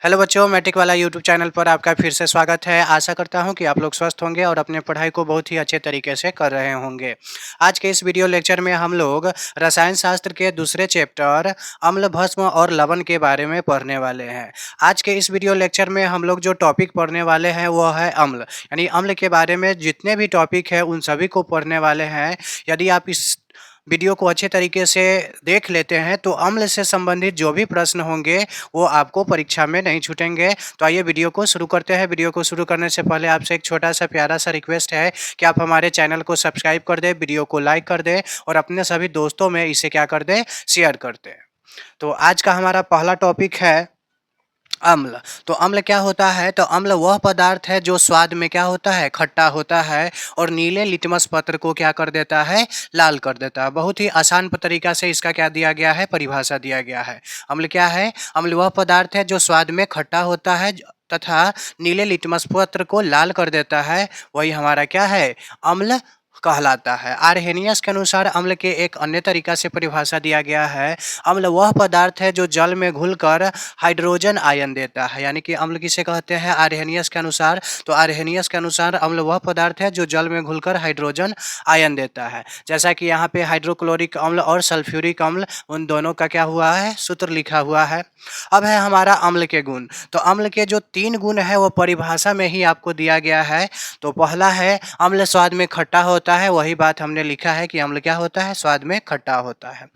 Hello बच्चों, matric वाला YouTube channel पर आपका फिर से स्वागत है। आशा करता हूं कि आप लोग स्वस्थ होंगे और अपने पढ़ाई को बहुत ही अच्छे तरीके से कर रहे होंगे। आज के इस वीडियो लेक्चर में हम लोग रसायन शास्त्र के दूसरे चैप्टर अम्ल, भस्म और लवण के बारे में पढ़ने वाले हैं। आज के इस वीडियो लेक्चर में हम लोग जो टॉपिक पढ़ने वाले हैं वो है अम्ल, यानी अम्ल के बारे में जितने भी टॉपिक है उन सभी को पढ़ने वाले हैं। यदि आप इस वीडियो को अच्छे तरीके से देख लेते हैं तो अम्ल से संबंधित जो भी प्रश्न होंगे वो आपको परीक्षा में नहीं छूटेंगे। तो आइए वीडियो को शुरू करते हैं। वीडियो को शुरू करने से पहले आपसे एक छोटा सा प्यारा सा रिक्वेस्ट है कि आप हमारे चैनल को सब्सक्राइब कर दें, वीडियो को लाइक कर दें और अपने सभी दोस्तों में इसे क्या कर दें, शेयर कर दें। तो आज का हमारा पहला टॉपिक है अम्ल। तो अम्ल क्या होता है? तो अम्ल वह पदार्थ है जो स्वाद में क्या होता है, खट्टा होता है और नीले लिटमस पत्र को क्या कर देता है, लाल कर देता है। बहुत ही आसान तरीका से इसका क्या दिया गया है, परिभाषा दिया गया है। अम्ल क्या है? अम्ल वह पदार्थ है जो स्वाद में खट्टा होता है तथा नीले लिटमस पत्र को लाल कर देता है, वही हमारा क्या है, अम्ल कहलाता है। आर्हेनियस के अनुसार अम्ल के एक अन्य तरीका से परिभाषा दिया गया है। अम्ल वह पदार्थ है जो जल में घुलकर हाइड्रोजन आयन देता है, यानी कि अम्ल किसे कहते हैं आर्हेनियस के अनुसार? तो आर्हेनियस के अनुसार अम्ल वह पदार्थ है जो जल में घुलकर हाइड्रोजन आयन देता है। जैसा कि यहाँ पे हाइड्रोक्लोरिक अम्ल और सल्फ्यूरिक अम्ल, उन दोनों का क्या हुआ है, सूत्र लिखा हुआ है। अब है हमारा अम्ल के गुण। तो अम्ल के जो 3 गुण है वो परिभाषा में ही आपको दिया गया है। तो पहला है अम्ल स्वाद में खट्टा होता है, वही बात हमने लिखा है कि अम्ल क्या होता है, स्वाद में खट्टा होता है।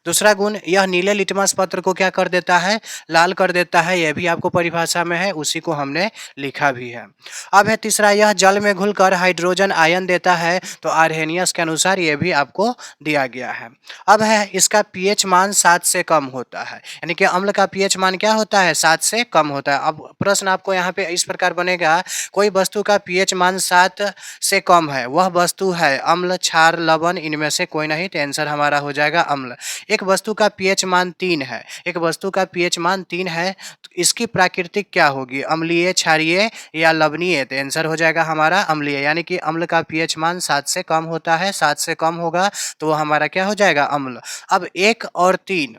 दूसरा गुण, यह नीले लिटमस पत्र को क्या कर देता है, लाल कर देता है, यह भी आपको परिभाषा में है, उसी को हमने लिखा भी है। अब है तीसरा, यह जल में घुलकर हाइड्रोजन आयन देता है। तो आर्हेनियस के अनुसार यह भी आपको दिया गया है। अब है इसका पीएच मान 7 से कम होता है, यानी कि अम्ल का पीएच मान क्या होता है, 7 से कम होता है। अब प्रश्न आपको यहाँ पे इस प्रकार बनेगा, कोई वस्तु का पीएच मान 7 से कम है, वह वस्तु है अम्ल, क्षार, लवण, इनमें से कोई नहीं। तो आंसर हमारा हो जाएगा अम्ल। एक वस्तु का पीएच मान 3 है, एक वस्तु का पीएच मान 3 है, तो इसकी प्राकृतिक क्या होगी, अम्लीय, क्षारीय या लवणीय? तो आंसर हो जाएगा हमारा अम्लीय, यानी कि अम्ल का पीएच मान 7 से कम होता है। 7 से कम होगा तो वो हमारा क्या हो जाएगा, अम्ल। अब 1 और 3,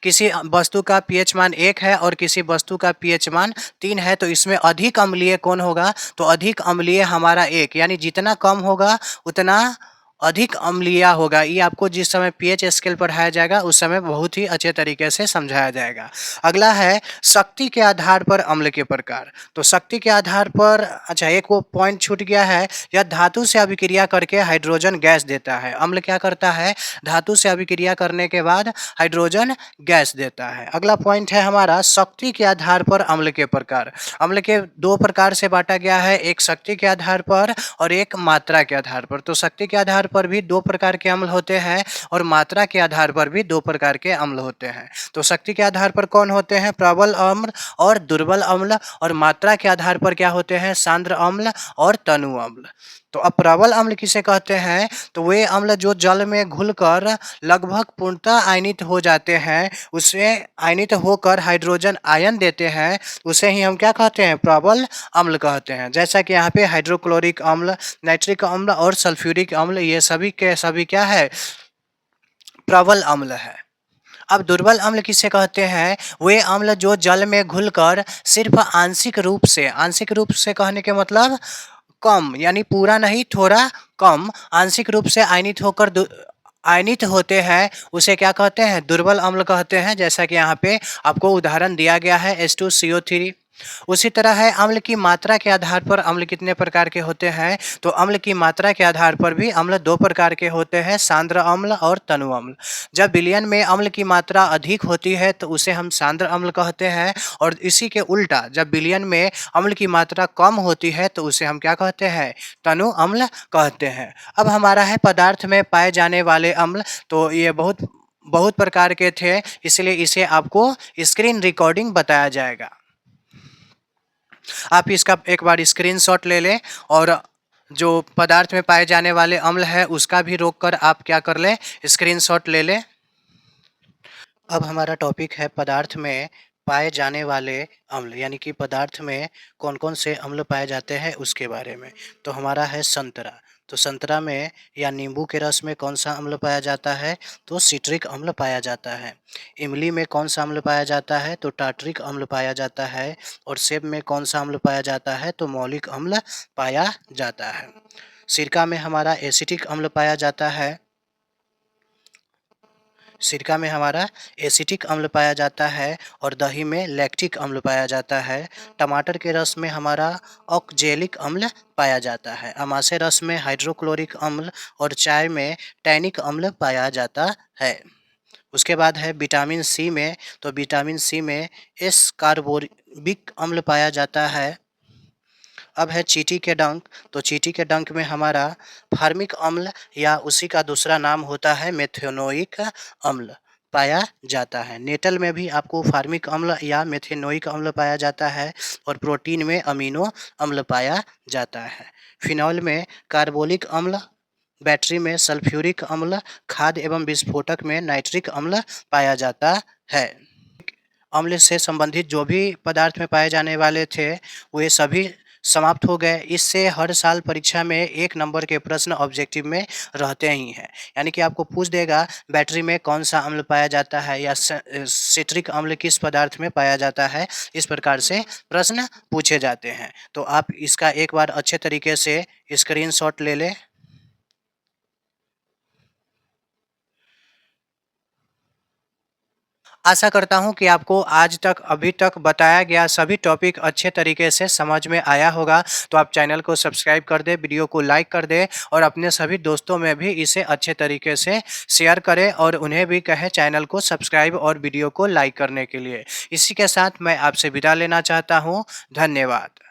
किसी वस्तु का पीएच मान 1 है और किसी वस्तु का पीएच मान 3 है, तो इसमें अधिक अम्लीय कौन होगा? तो अधिक अम्लीय हमारा 1, यानी जितना कम होगा उतना अधिक अम्लीय होगा। ये आपको जिस समय पीएच स्केल पढ़ाया जाएगा उस समय बहुत ही अच्छे तरीके से समझाया जाएगा। अगला है शक्ति के आधार पर अम्ल के प्रकार। तो शक्ति के आधार पर, अच्छा एक वो पॉइंट छूट गया है, यह धातु से अभिक्रिया करके हाइड्रोजन गैस देता है। अम्ल क्या करता है, धातु से अभिक्रिया करने के बाद हाइड्रोजन गैस देता है। अगला पॉइंट है हमारा शक्ति के आधार पर अम्ल के प्रकार। अम्ल के 2 प्रकार से बांटा गया है, एक शक्ति के आधार पर और एक मात्रा के आधार पर। तो शक्ति के आधार पर भी 2 प्रकार के अम्ल होते हैं और मात्रा के आधार पर भी 2 प्रकार के अम्ल होते हैं। तो शक्ति के आधार पर कौन होते हैं, प्रबल अम्ल और दुर्बल अम्ल, और मात्रा के आधार पर क्या होते हैं, सांद्र अम्ल और तनु अम्ल। तो अब प्रबल अम्ल किसे कहते हैं? तो वे अम्ल जो जल में घुलकर लगभग पूर्णतः आयनित हो जाते हैं, उसे आयनित होकर हाइड्रोजन आयन देते हैं, उसे ही हम क्या कहते हैं, प्रबल अम्ल कहते हैं। जैसा कि यहाँ पे हाइड्रोक्लोरिक अम्ल, नाइट्रिक अम्ल और सल्फ्यूरिक अम्ल, ये सभी के सभी क्या है, प्रबल अम्ल है। अब दुर्बल अम्ल किसे कहते हैं? वे अम्ल जो जल में घुलकर सिर्फ आंशिक रूप से कहने के मतलब कम, यानी पूरा नहीं, थोड़ा कम आंशिक रूप से आयनित होते हैं, उसे क्या कहते हैं, दुर्बल अम्ल कहते हैं। जैसा कि यहाँ पे आपको उदाहरण दिया गया है H2CO3। उसी तरह है अम्ल की मात्रा के आधार पर अम्ल कितने प्रकार के होते हैं? तो अम्ल की मात्रा के आधार पर भी अम्ल 2 प्रकार के होते हैं, सांद्र अम्ल और तनु अम्ल। जब विलयन में अम्ल की मात्रा अधिक होती है तो उसे हम सांद्र अम्ल कहते हैं, और इसी के उल्टा जब विलयन में अम्ल की मात्रा कम होती है तो उसे हम क्या कहते हैं, तनु अम्ल कहते हैं। अब हमारा है पदार्थ में पाए जाने वाले अम्ल। तो ये बहुत बहुत प्रकार के थे, इसलिए इसे आपको स्क्रीन रिकॉर्डिंग बताया जाएगा। आप इसका एक बार स्क्रीनशॉट ले लें और जो पदार्थ में पाए जाने वाले अम्ल है उसका भी रोक कर आप क्या कर लें, स्क्रीनशॉट ले लें। अब हमारा टॉपिक है पदार्थ में पाए जाने वाले अम्ल यानी कि पदार्थ में कौन-कौन से अम्ल पाए जाते हैं उसके बारे में। तो हमारा है संतरा, तो संतरा में या नींबू के रस में कौन-सा अम्ल पाया जाता है? तो सिट्रिक अम्ल पाया जाता है। इमली में कौन-सा अम्ल पाया जाता है? तो टार्टरिक अम्ल पाया जाता है। और सेब में कौन-सा अम्ल पाया जाता है? तो मौलिक अम्ल पाया जाता है। सिरका में हमारा एसिटिक अम्ल पाया जाता है। सिरका में हमारा एसिटिक अम्ल पाया जाता है और दही में लैक्टिक अम्ल पाया जाता है। टमाटर के रस में हमारा ऑक्जेलिक अम्ल पाया जाता है। अमाशय रस में हाइड्रोक्लोरिक अम्ल और चाय में टैनिक अम्ल पाया जाता है। उसके बाद है विटामिन सी में, तो विटामिन सी में एस कार्बोरिक अम्ल पाया जाता है। अब है चींटी के डंक, तो चींटी के डंक में हमारा फार्मिक अम्ल या उसी का दूसरा नाम होता है मेथेनोइक अम्ल पाया जाता है। नेटल में भी आपको फार्मिक अम्ल या मेथेनोइक अम्ल पाया जाता है और प्रोटीन में अमीनो अम्ल पाया जाता है। फिनॉल में कार्बोलिक अम्ल, बैटरी में सल्फ्यूरिक अम्ल, खाद्य एवं विस्फोटक में नाइट्रिक अम्ल पाया जाता है। अम्ल से संबंधित जो भी पदार्थ में पाए जाने वाले थे, वे सभी समाप्त हो गए। इससे हर साल परीक्षा में 1 नंबर के प्रश्न ऑब्जेक्टिव में रहते ही हैं। यानी कि आपको पूछ देगा बैटरी में कौन-सा अम्ल पाया जाता है या सिट्रिक अम्ल किस पदार्थ में पाया जाता है, इस प्रकार से प्रश्न पूछे जाते हैं। तो आप इसका एक बार अच्छे तरीके से स्क्रीनशॉट ले लें। आशा करता हूँ कि आपको आज तक अभी तक बताया गया सभी टॉपिक अच्छे तरीके से समझ में आया होगा। तो आप चैनल को सब्सक्राइब कर दें, वीडियो को लाइक कर दें और अपने सभी दोस्तों में भी इसे अच्छे तरीके से शेयर करें और उन्हें भी कहें चैनल को सब्सक्राइब और वीडियो को लाइक करने के लिए। इसी के साथ मैं आपसे विदा लेना चाहता हूँ। धन्यवाद।